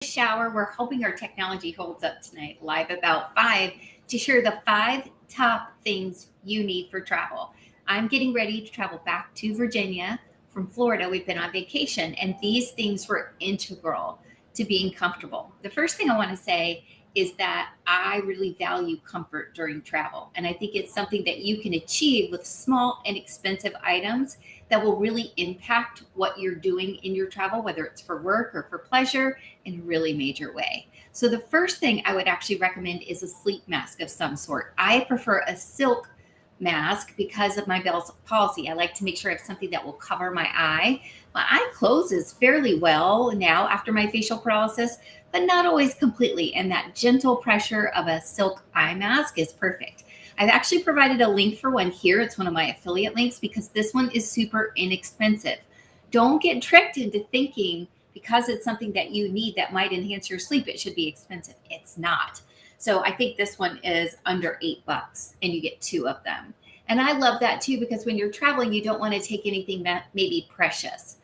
shower. We're hoping our technology holds up tonight, live about 5, to share the 5 top things you need for travel. I'm getting ready to travel back to Virginia from Florida. We've been on vacation, and these things were integral to being comfortable. The first thing I want to say is that I really value comfort during travel. And I think it's something that you can achieve with small and expensive items that will really impact what you're doing in your travel, whether it's for work or for pleasure, in a really major way. So, the first thing I would actually recommend is a sleep mask of some sort. I prefer a silk mask because of my Bell's palsy. I like to make sure I have something that will cover my eye. My eye closes fairly well now after my facial paralysis, but not always completely. And that gentle pressure of a silk eye mask is perfect. I've actually provided a link for one here. It's one of my affiliate links because this one is super inexpensive. Don't get tricked into thinking because it's something that you need that might enhance your sleep, it should be expensive. It's not. So I think this one is under $8 and you get 2 of them. And I love that too because when you're traveling, you don't want to take anything that may be precious.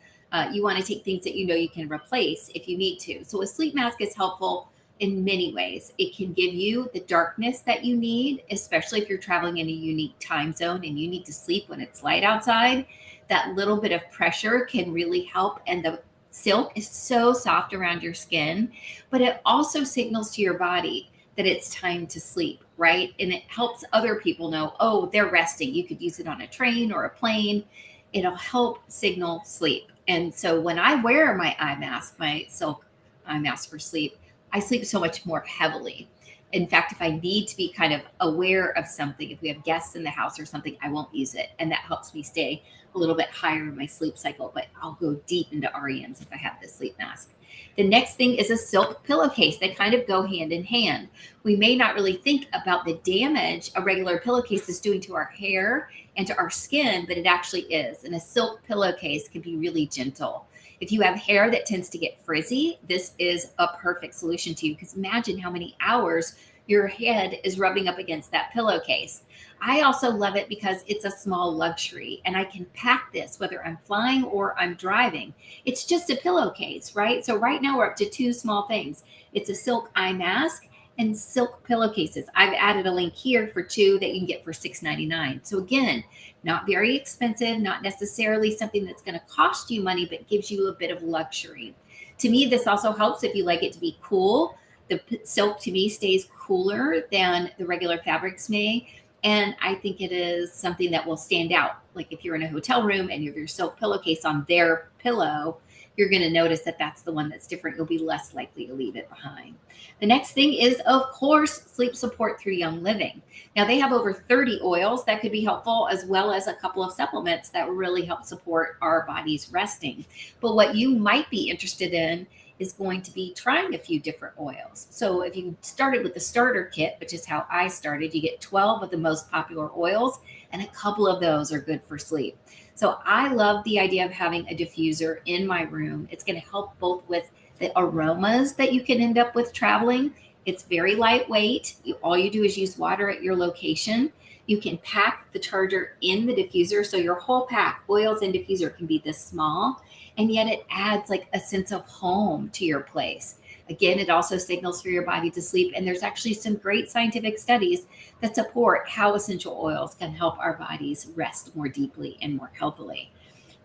You want to take things that you know you can replace if you need to. So a sleep mask is helpful in many ways. It can give you the darkness that you need, especially if you're traveling in a unique time zone and you need to sleep when it's light outside. That little bit of pressure can really help. And the silk is so soft around your skin, but it also signals to your body that it's time to sleep, right? And it helps other people know, oh, they're resting. You could use it on a train or a plane. It'll help signal sleep. And so when I wear my eye mask, my silk eye mask for sleep, I sleep so much more heavily. In fact, if I need to be kind of aware of something, if we have guests in the house or something, I won't use it. And that helps me stay a little bit higher in my sleep cycle, but I'll go deep into REMs if I have this sleep mask. The next thing is a silk pillowcase. They kind of go hand in hand. We may not really think about the damage a regular pillowcase is doing to our hair and to our skin, but it actually is. And a silk pillowcase can be really gentle. If you have hair that tends to get frizzy, this is a perfect solution to you because imagine how many hours your head is rubbing up against that pillowcase. I also love it because it's a small luxury and I can pack this whether I'm flying or I'm driving. It's just a pillowcase, right? So right now we're up to 2 small things. It's a silk eye mask and silk pillowcases. I've added a link here for 2 that you can get for $6.99. So again, not very expensive, not necessarily something that's going to cost you money, but gives you a bit of luxury. To me, this also helps if you like it to be cool. The silk to me stays cooler than the regular fabrics may. And I think it is something that will stand out. Like if you're in a hotel room and you have your silk pillowcase on their pillow, you're going to notice that that's the one that's different. You'll be less likely to leave it behind. The next thing is, of course, sleep support through Young Living. Now, they have over 30 oils that could be helpful, as well as a couple of supplements that really help support our bodies resting. But what you might be interested in is going to be trying a few different oils. So if you started with the starter kit, which is how I started, you get 12 of the most popular oils, and a couple of those are good for sleep. So I love the idea of having a diffuser in my room. It's going to help both with the aromas that you can end up with traveling. It's very lightweight. All you do is use water at your location. You can pack the charger in the diffuser. So your whole pack, oils and diffuser, can be this small. And yet it adds like a sense of home to your place. Again, it also signals for your body to sleep. And there's actually some great scientific studies that support how essential oils can help our bodies rest more deeply and more healthily.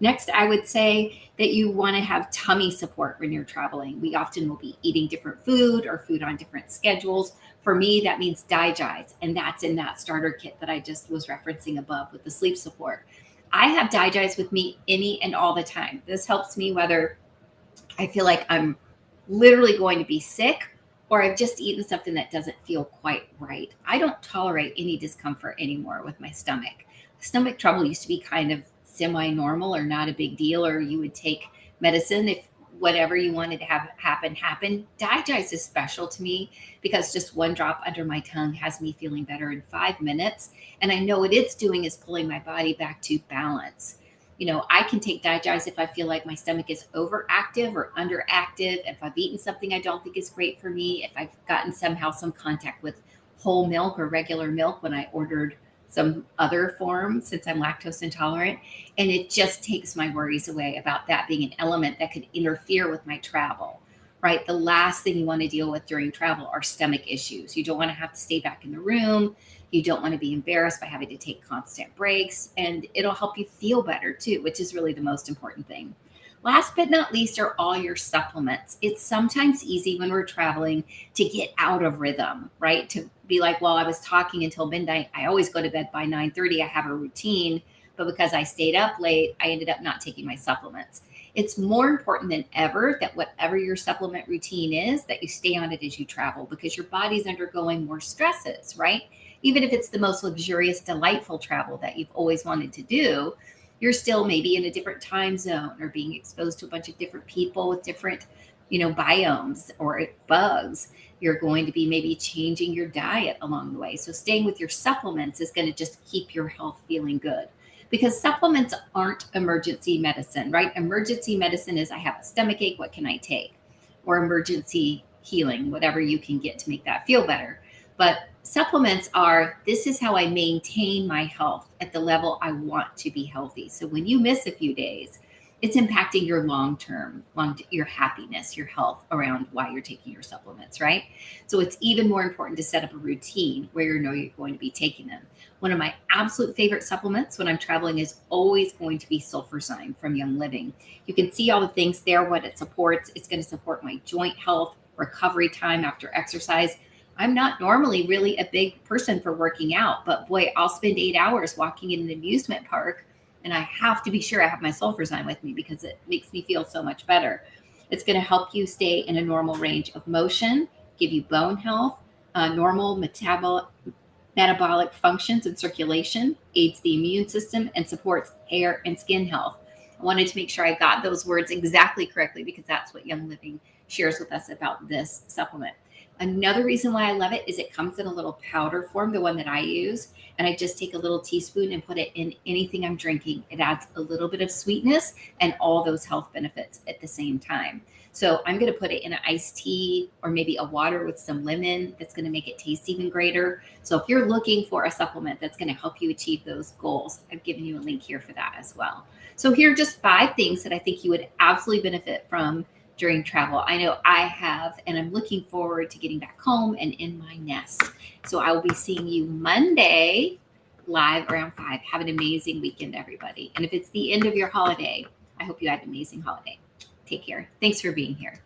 Next, I would say that you want to have tummy support when you're traveling. We often will be eating different food or food on different schedules. For me, that means Digize, and that's in that starter kit that I just was referencing above with the sleep support. I have Digize with me any and all the time. This helps me whether I feel like I'm literally going to be sick or I've just eaten something that doesn't feel quite right. I don't tolerate any discomfort anymore with my stomach. Stomach trouble used to be kind of semi-normal or not a big deal, or you would take medicine if whatever you wanted to have happen happened. Digize is special to me because just one drop under my tongue has me feeling better in 5 minutes, and I know what it's doing is pulling my body back to balance. I can take Digize if I feel like my stomach is overactive or underactive, if I've eaten something I don't think is great for me, if I've gotten somehow some contact with whole milk or regular milk when I ordered some other form since I'm lactose intolerant. And it just takes my worries away about that being an element that could interfere with my travel. right? The last thing you want to deal with during travel are stomach issues. You don't want to have to stay back in the room. You don't want to be embarrassed by having to take constant breaks, and it'll help you feel better too, which is really the most important thing. Last but not least are all your supplements. It's sometimes easy when we're traveling to get out of rhythm, right? To be like, well, I was talking until midnight. I always go to bed by 9:30. I have a routine, but because I stayed up late, I ended up not taking my supplements. It's more important than ever that whatever your supplement routine is, that you stay on it as you travel, because your body's undergoing more stresses, right? Even if it's the most luxurious, delightful travel that you've always wanted to do, you're still maybe in a different time zone or being exposed to a bunch of different people with different, biomes or bugs. You're going to be maybe changing your diet along the way. So staying with your supplements is going to just keep your health feeling good, because supplements aren't emergency medicine, right? Emergency medicine is, I have a stomach ache, what can I take? Or emergency healing, whatever you can get to make that feel better. But supplements are, this is how I maintain my health at the level I want to be healthy. So when you miss a few days, it's impacting your your happiness, your health around why you're taking your supplements, right? So it's even more important to set up a routine where you know you're going to be taking them. One of my absolute favorite supplements when I'm traveling is always going to be sulfurzyme from Young Living. You can see all the things there, what it supports. It's going to support my joint health, recovery time after exercise. I'm not normally really a big person for working out, but boy, I'll spend 8 hours walking in an amusement park, and I have to be sure I have my sulfurzyme with me because it makes me feel so much better. It's going to help you stay in a normal range of motion, give you bone health, normal metabolic functions and circulation, aids the immune system, and supports hair and skin health. I wanted to make sure I got those words exactly correctly because that's what Young Living shares with us about this supplement. Another reason why I love it is it comes in a little powder form, the one that I use, and I just take a little teaspoon and put it in anything I'm drinking. It adds a little bit of sweetness and all those health benefits at the same time. So I'm going to put it in an iced tea or maybe a water with some lemon. That's going to make it taste even greater. So if you're looking for a supplement that's going to help you achieve those goals, I've given you a link here for that as well. So here are just 5 things that I think you would absolutely benefit from during travel. I know I have, and I'm looking forward to getting back home and in my nest. So I will be seeing you Monday live around 5. Have an amazing weekend, everybody. And if it's the end of your holiday, I hope you had an amazing holiday. Take care. Thanks for being here.